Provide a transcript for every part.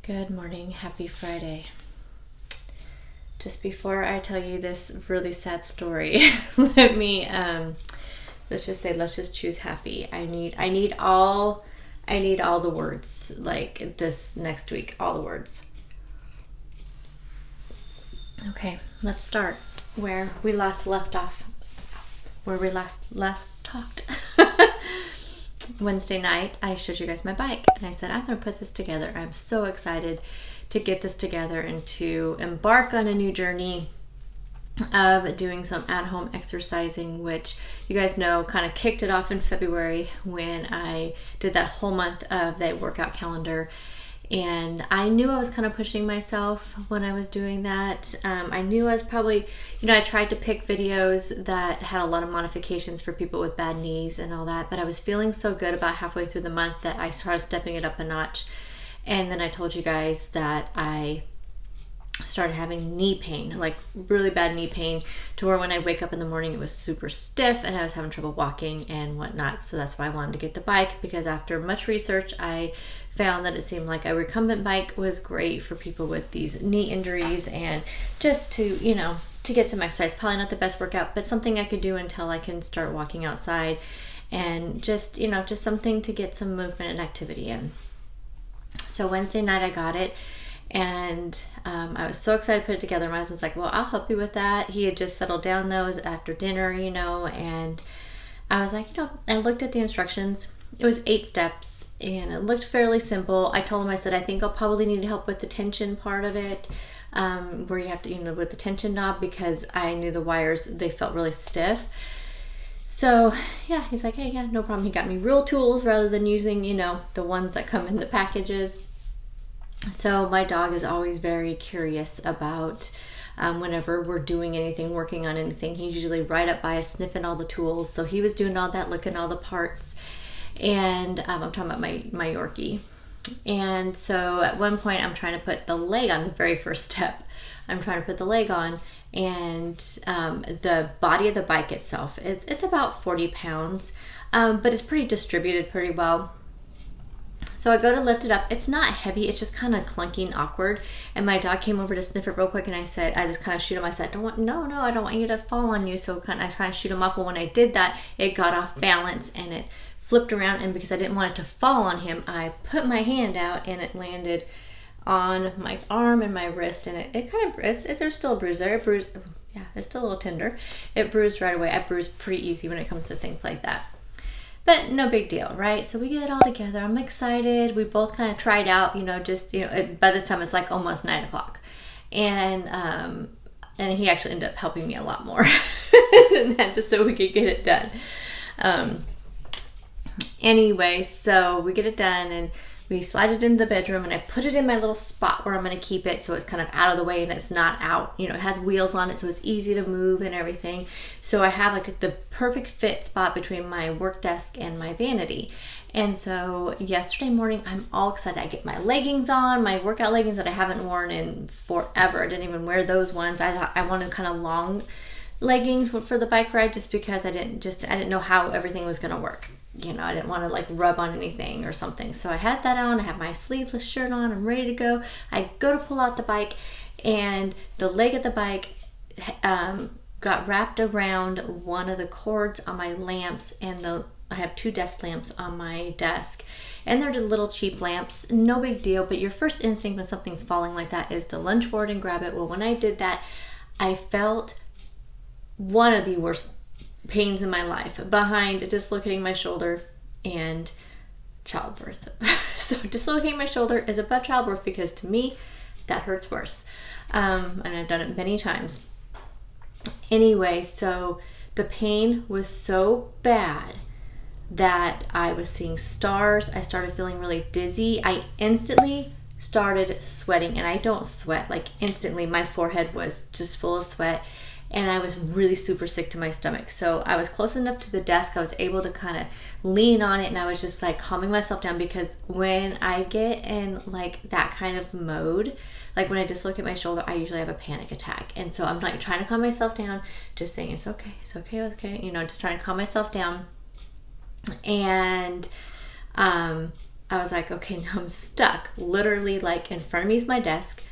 Good morning, happy Friday. Just before I tell you this really sad story, let's just choose happy. I need all the words, like this next week, all the words. Okay, let's start where we last left off, where we last talked. Wednesday night, I showed you guys my bike and I said, I'm going to put this together. I'm so excited to get this together and to embark on a new journey of doing some at-home exercising, which you guys know kind of kicked it off in February when I did that whole month of that workout calendar. And I knew I was kind of pushing myself when I was doing that. I knew I was probably, I tried to pick videos that had a lot of modifications for people with bad knees and all that, but I was feeling so good about halfway through the month that I started stepping it up a notch. And then I told you guys that I started having knee pain, like really bad knee pain, to where when I wake up in the morning it was super stiff and I was having trouble walking and whatnot. So that's why I wanted to get the bike, because after much research I found that it seemed like a recumbent bike was great for people with these knee injuries, and just to get some exercise. Probably not the best workout, but something I could do until I can start walking outside, and just something to get some movement and activity in. So Wednesday night I got it, and I was so excited to put it together. My husband was like, well, I'll help you with that. He had just settled down though after dinner, and I was like, I looked at the instructions. It was 8 steps and it looked fairly simple. I told him, I said, I think I'll probably need help with the tension part of it, where you have to, with the tension knob, because I knew the wires, they felt really stiff. So yeah, he's like, hey, yeah, no problem. He got me real tools rather than using, the ones that come in the packages. So my dog is always very curious about whenever we're doing anything, working on anything. He's usually right up by us sniffing all the tools. So he was doing all that, looking at all the parts. And I'm talking about my Yorkie. And so at one point I'm trying to put the leg on, the very first step. I'm trying to put the leg on, and the body of the bike itself, it's about 40 pounds, but it's pretty distributed pretty well. So I go to lift it up. It's not heavy. It's just kind of clunky and awkward. And my dog came over to sniff it real quick, and I just kind of shoot him. I said, no, I don't want you to fall on you. So I kind of shoot him off. Well, when I did that, it got off balance and it flipped around. And because I didn't want it to fall on him, I put my hand out and it landed on my arm and my wrist. And it kind of, there's still a bruise there. It bruised, yeah, it's still a little tender. It bruised right away. I bruise pretty easy when it comes to things like that. But no big deal, right? So we get it all together. I'm excited. We both kind of tried out, by this time it's like almost 9 o'clock. And he actually ended up helping me a lot more than that, just so we could get it done. Anyway, so we get it done and we slide it into the bedroom, and I put it in my little spot where I'm going to keep it, so it's kind of out of the way and it's not out. It has wheels on it, so it's easy to move and everything. So I have like the perfect fit spot between my work desk and my vanity. And so yesterday morning, I'm all excited. I get my leggings on, my workout leggings that I haven't worn in forever. I didn't even wear those ones. I thought I wanted kind of long leggings for the bike ride, just because I didn't know how everything was going to work. I didn't want to like rub on anything or something. So I had that on. I have my sleeveless shirt on. I'm ready to go. I go to pull out the bike, and the leg of the bike got wrapped around one of the cords on my lamps, and I have 2 desk lamps on my desk, and they're just little cheap lamps. No big deal, but your first instinct when something's falling like that is to lunge forward and grab it. Well, when I did that, I felt one of the worst pains in my life, behind dislocating my shoulder and childbirth. So dislocating my shoulder is above childbirth, because to me that hurts worse, and I've done it many times. Anyway, so the pain was so bad that I was seeing stars. I started feeling really dizzy. I instantly started sweating, and I don't sweat like instantly. My forehead was just full of sweat, and I was really super sick to my stomach. So I was close enough to the desk. I was able to kind of lean on it, and I was just like calming myself down, because when I get in like that kind of mode, like when I dislocate my shoulder, I usually have a panic attack. And so I'm like trying to calm myself down, just saying it's okay, just trying to calm myself down. And I was like, okay, now I'm stuck. Literally, like, in front of me is my desk,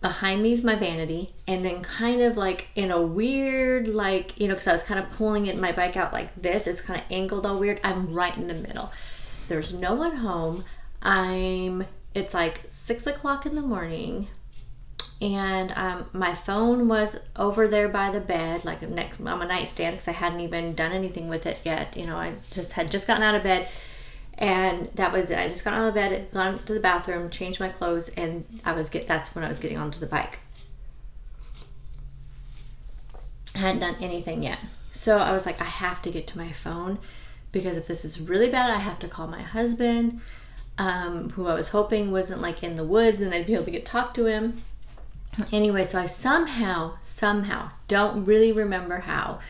behind me is my vanity, and then kind of like in a weird, like, you know, because I was kind of pulling my bike out like this. It's kind of angled all weird. I'm right in the middle. There's no one home. It's like 6 o'clock in the morning, and my phone was over there by the bed, like next on my nightstand, because I hadn't even done anything with it yet. You know, I had just gotten out of bed, and that was it. I just got out of bed, gone to the bathroom, changed my clothes, and that's when I was getting onto the bike. I hadn't done anything yet. So I was like, I have to get to my phone, because if this is really bad, I have to call my husband, who I was hoping wasn't like in the woods and I'd be able to talk to him. Anyway, so I somehow, don't really remember how,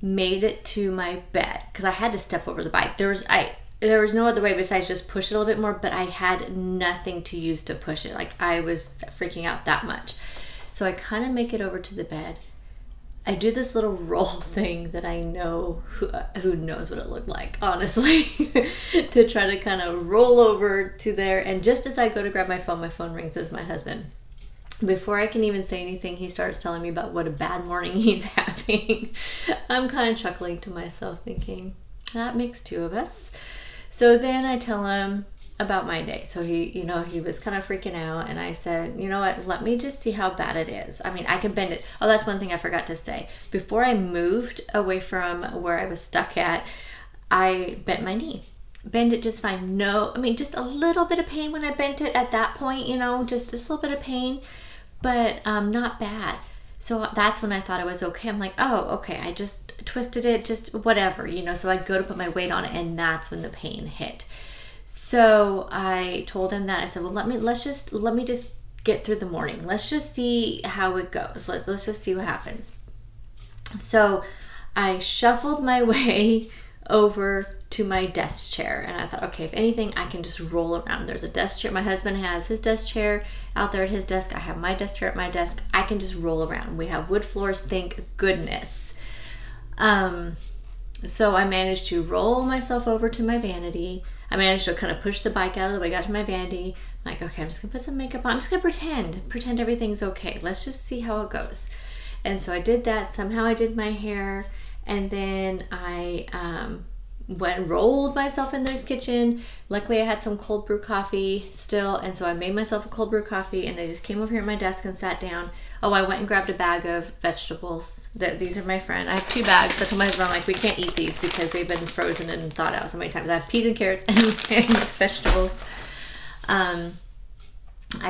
made it to my bed, because I had to step over the bike. There was no other way besides just push it a little bit more, but I had nothing to use to push it. Like, I was freaking out that much. So I kind of make it over to the bed. I do this little roll thing that I know who knows what it looked like, honestly, to try to kind of roll over to there. And just as I go to grab my phone rings. It's my husband. Before I can even say anything, he starts telling me about what a bad morning he's having. I'm kind of chuckling to myself, thinking, that makes two of us. So then I tell him about my day. So he was kind of freaking out, and I said, you know what, let me just see how bad it is. I mean, I can bend it. Oh, that's one thing I forgot to say. Before I moved away from where I was stuck at, I bent my knee. Bend it just fine. Just a little bit of pain when I bent it at that point, just a little bit of pain, but not bad. So that's when I thought it was okay. I'm like, oh, okay, I just twisted it, just whatever, so I go to put my weight on it, and that's when the pain hit. So I told him that. I said, well, let me just get through the morning. Let's just see how it goes. Let's just see what happens. So I shuffled my way over to my desk chair, and I thought, okay, if anything, I can just roll around. There's a desk chair. My husband has his desk chair out there at his desk. I have my desk chair at my desk. I can just roll around. We have wood floors, thank goodness. So I managed to roll myself over to my vanity. I managed to kind of push the bike out of the way, got to my vanity. I'm like, okay, I'm just gonna put some makeup on. I'm just gonna pretend everything's okay. Let's just see how it goes. And so I did that. Somehow I did my hair, and then I went and rolled myself in the kitchen. Luckily I had some cold brew coffee still, and so I made myself a cold brew coffee, and I just came over here at my desk and sat down. Oh, I went and grabbed a bag of vegetables. These are my friend. I have 2 bags. I told my husband, like, we can't eat these because they've been frozen and thawed out so many times. I have peas and carrots and mixed vegetables. I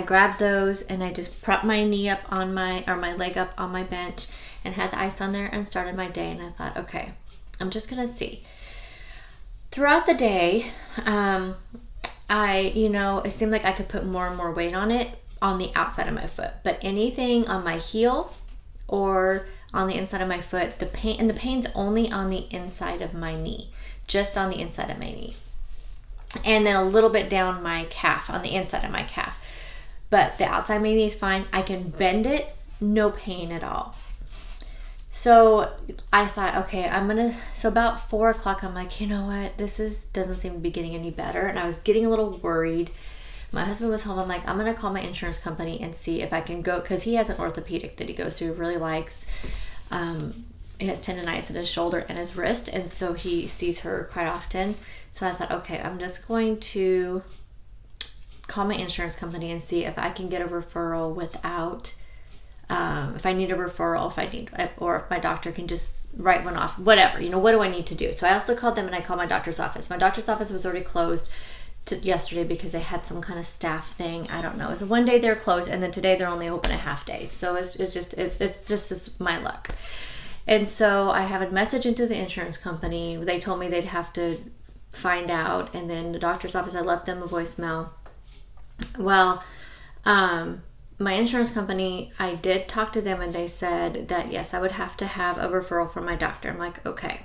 grabbed those, and I just propped my my leg up on my bench and had the ice on there and started my day. And I thought, okay, I'm just gonna see. Throughout the day, it seemed like I could put more and more weight on it on the outside of my foot, but anything on my heel or on the inside of my foot, the pain's only on the inside of my knee, just on the inside of my knee, and then a little bit down my calf, on the inside of my calf. But the outside of my knee is fine. I can bend it, no pain at all. So I thought, okay, so about 4 o'clock, I'm like, you know what, doesn't seem to be getting any better. And I was getting a little worried. My husband was home. I'm like, I'm going to call my insurance company and see if I can go, because he has an orthopedic that he goes to, really likes. He has tendonitis in his shoulder and his wrist, and so he sees her quite often. So I thought, okay, I'm just going to call my insurance company and see if I can get a referral without, if I need a referral, or if my doctor can just write one off, whatever, what do I need to do? So I also called them, and I called my doctor's office. My doctor's office was already closed yesterday because they had some kind of staff thing. I don't know. It was one day they're closed, and then today they're only open a half day. So it's just my luck. And so I have a message into the insurance company. They told me they'd have to find out, and then the doctor's office, I left them a voicemail. Well, my insurance company, I did talk to them, and they said that yes, I would have to have a referral from my doctor. I'm like, okay.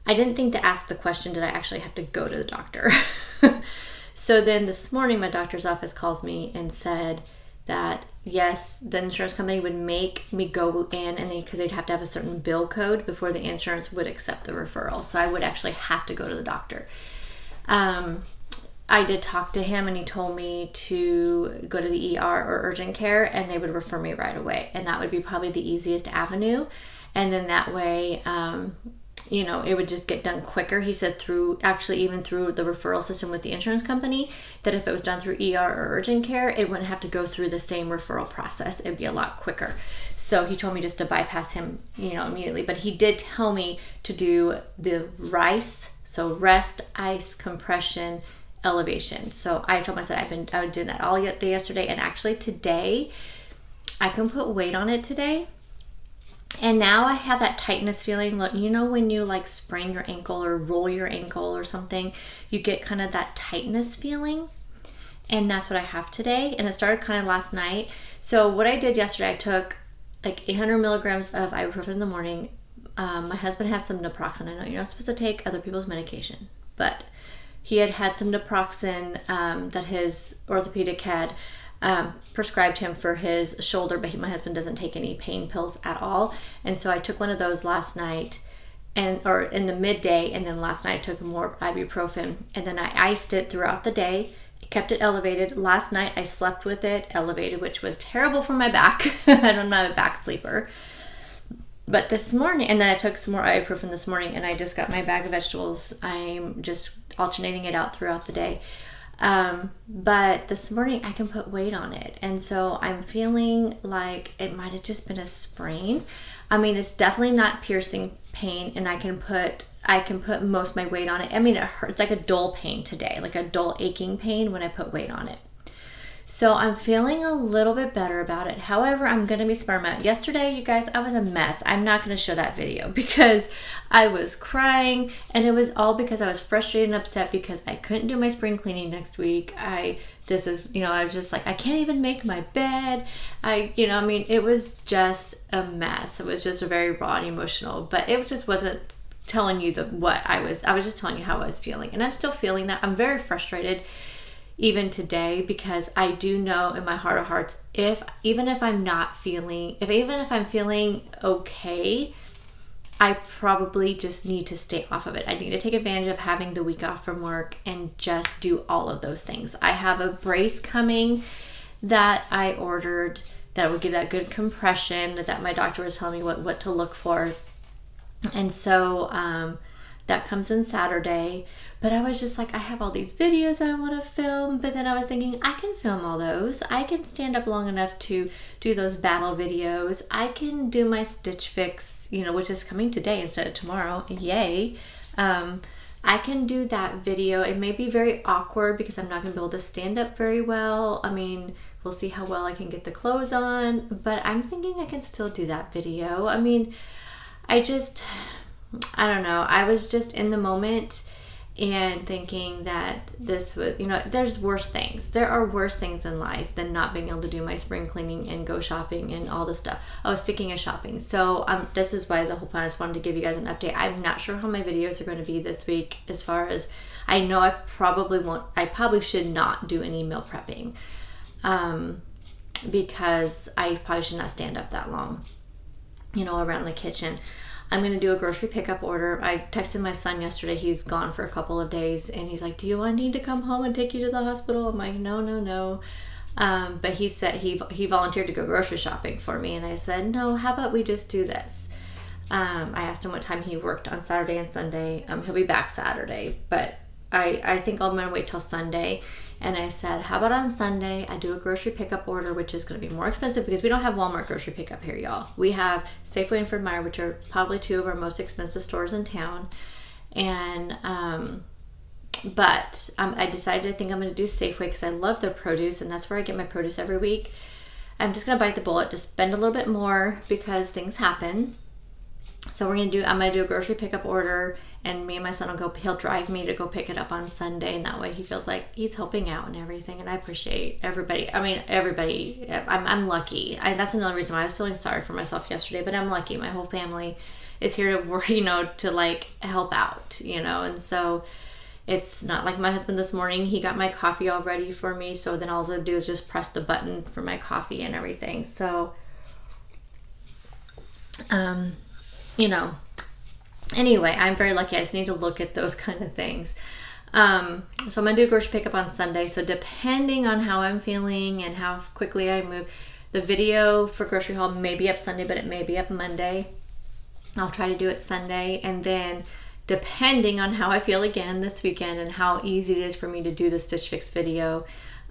I didn't think to ask the question, did I actually have to go to the doctor? So then this morning, my doctor's office calls me and said that yes, the insurance company would make me go in, and because they'd have to have a certain bill code before the insurance would accept the referral. So I would actually have to go to the doctor. I did talk to him, and he told me to go to the ER or urgent care, and they would refer me right away. And that would be probably the easiest avenue. And then that way, you know, it would just get done quicker. He said even through the referral system with the insurance company, that if it was done through ER or urgent care, it wouldn't have to go through the same referral process. It'd be a lot quicker. So he told me just to bypass him, you know, immediately. But he did tell me to do the RICE, so rest, ice, compression, elevation. So I told myself I was doing that all day yesterday, and actually today I can put weight on it today. And now I have that tightness feeling. Look, you know, when you like sprain your ankle or roll your ankle or something, you get kind of that tightness feeling. And that's what I have today. And it started kind of last night. So what I did yesterday, I took like 800 milligrams of ibuprofen in the morning. My husband has some naproxen. I know you're not supposed to take other people's medication, but he had some naproxen that his orthopedic had prescribed him for his shoulder, but my husband doesn't take any pain pills at all. And so I took one of those last night, or in the midday, and then last night I took more ibuprofen, and then I iced it throughout the day, kept it elevated. Last night I slept with it elevated, which was terrible for my back. I'm not a back sleeper. But this morning, and then I took some more ibuprofen this morning, and I just got my bag of vegetables. I'm just alternating it out throughout the day. But this morning I can put weight on it. And so I'm feeling like it might have just been a sprain. I mean, it's definitely not piercing pain, and I can put most of my weight on it. I mean, it hurts like a dull pain today, like a dull aching pain when I put weight on it. So I'm feeling a little bit better about it. However, I'm going to be sperm out. Yesterday, you guys, I was a mess. I'm not going to show that video because I was crying, and it was all because I was frustrated and upset because I couldn't do my spring cleaning next week. I was just like, I can't even make my bed. It was just a mess. It was just a very raw and emotional, but it just wasn't telling you I was just telling you how I was feeling. And I'm still feeling that. I'm very frustrated even today, because I do know in my heart of hearts, even if I'm feeling okay, I probably just need to stay off of it. I need to take advantage of having the week off from work and just do all of those things. I have a brace coming that I ordered that will give that good compression that my doctor was telling me what to look for. And so that comes in Saturday. But I was just like, I have all these videos I want to film. But then I was thinking, I can film all those. I can stand up long enough to do those battle videos. I can do my Stitch Fix, which is coming today instead of tomorrow. Yay. I can do that video. It may be very awkward because I'm not going to be able to stand up very well. I mean, we'll see how well I can get the clothes on. But I'm thinking I can still do that video. I mean, I don't know. I was just in the moment and thinking that this was, there's worse things. There are worse things in life than not being able to do my spring cleaning and go shopping and all this stuff. Oh, speaking of shopping. So this is why the whole plan. I just wanted to give you guys an update. I'm not sure how my videos are going to be this week, as far as I know. I probably should not do any meal prepping because I probably should not stand up that long, around the kitchen. I'm going to do a grocery pickup order. I texted my son yesterday. He's gone for a couple of days, and he's like, do you need to come home and take you to the hospital? I'm like, no. But he said he volunteered to go grocery shopping for me, and I said, no, how about we just do this? I asked him what time he worked on Saturday and Sunday. He'll be back Saturday, but I think I'm going to wait till Sunday. And I said, how about on Sunday, I do a grocery pickup order, which is going to be more expensive because we don't have Walmart grocery pickup here, y'all. We have Safeway and Fred Meyer, which are probably two of our most expensive stores in town. And, but I decided I think I'm going to do Safeway because I love their produce, and that's where I get my produce every week. I'm just going to bite the bullet, just spend a little bit more because things happen. So I'm going to do a grocery pickup order, and me and my son he'll drive me to go pick it up on Sunday, and that way he feels like he's helping out and everything, and I appreciate everybody. I mean, everybody, I'm lucky. That's another reason why I was feeling sorry for myself yesterday, but I'm lucky. My whole family is here to work, to like help out, and so it's not like my husband this morning, he got my coffee all ready for me, so then all I do is just press the button for my coffee and everything. So, anyway, I'm very lucky. I just need to look at those kind of things. So I'm gonna do a grocery pickup on Sunday. So depending on how I'm feeling and how quickly I move, the video for grocery haul may be up Sunday, but it may be up Monday. I'll try to do it Sunday, and then depending on how I feel again this weekend and how easy it is for me to do the Stitch Fix video,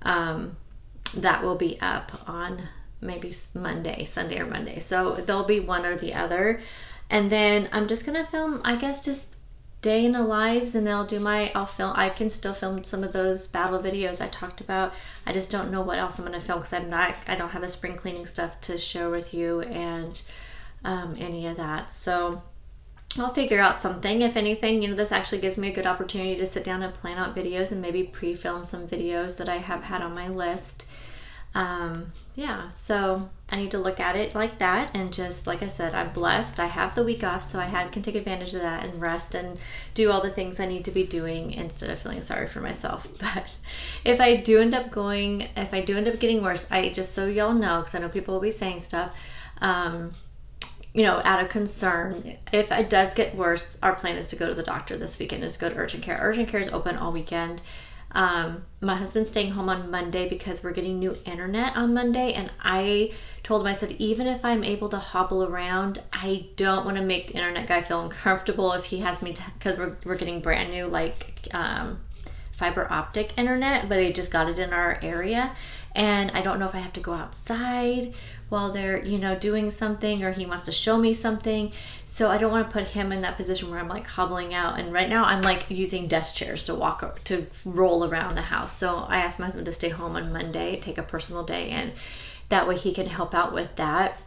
that will be up on maybe Monday, Sunday or Monday. So there'll be one or the other. And then I'm just gonna film, I guess, just day in the lives, and then I can still film some of those battle videos I talked about. I just don't know what else I'm gonna film because I don't have the spring cleaning stuff to share with you and any of that. So I'll figure out something. If anything, this actually gives me a good opportunity to sit down and plan out videos and maybe pre-film some videos that I have had on my list. Yeah, so I need to look at it like that, and just like I said, I'm blessed. I have the week off, so I can take advantage of that and rest and do all the things I need to be doing instead of feeling sorry for myself. But if I do end up getting worse, just so y'all know, because I know people will be saying stuff, out of concern, if it does get worse, our plan is to go to the doctor this weekend, is to go to urgent care. Urgent care is open all weekend. My husband's staying home on Monday because we're getting new internet on Monday, and I told him, I said, even if I'm able to hobble around, I don't want to make the internet guy feel uncomfortable if he has me, because we're getting brand new fiber optic internet, but they just got it in our area, and I don't know if I have to go outside while they're doing something, or he wants to show me something. So I don't want to put him in that position where I'm hobbling out, and right now I'm using desk chairs to roll around the house. So I asked my husband to stay home on Monday, take a personal day, and that way he can help out with that.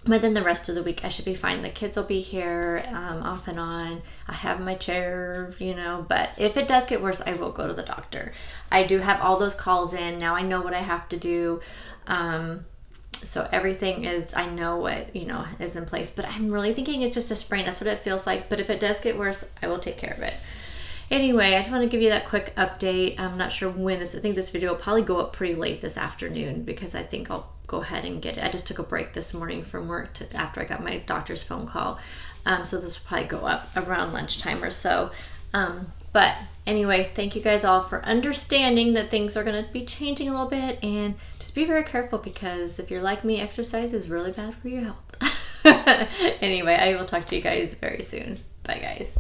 But then the rest of the week I should be fine. The kids will be here off and on. I have my chair, but if it does get worse, I will go to the doctor. I do have all those calls in. Now I know what I have to do. So everything is, I know what, is in place. But I'm really thinking it's just a sprain. That's what it feels like. But if it does get worse, I will take care of it. Anyway, I just want to give you that quick update. I'm not sure when I think this video will probably go up pretty late this afternoon, because I think I'll go ahead and get it. I just took a break this morning from work after I got my doctor's phone call. So this will probably go up around lunchtime or so. But anyway, thank you guys all for understanding that things are going to be changing a little bit, and just be very careful, because if you're like me, exercise is really bad for your health. Anyway, I will talk to you guys very soon. Bye guys.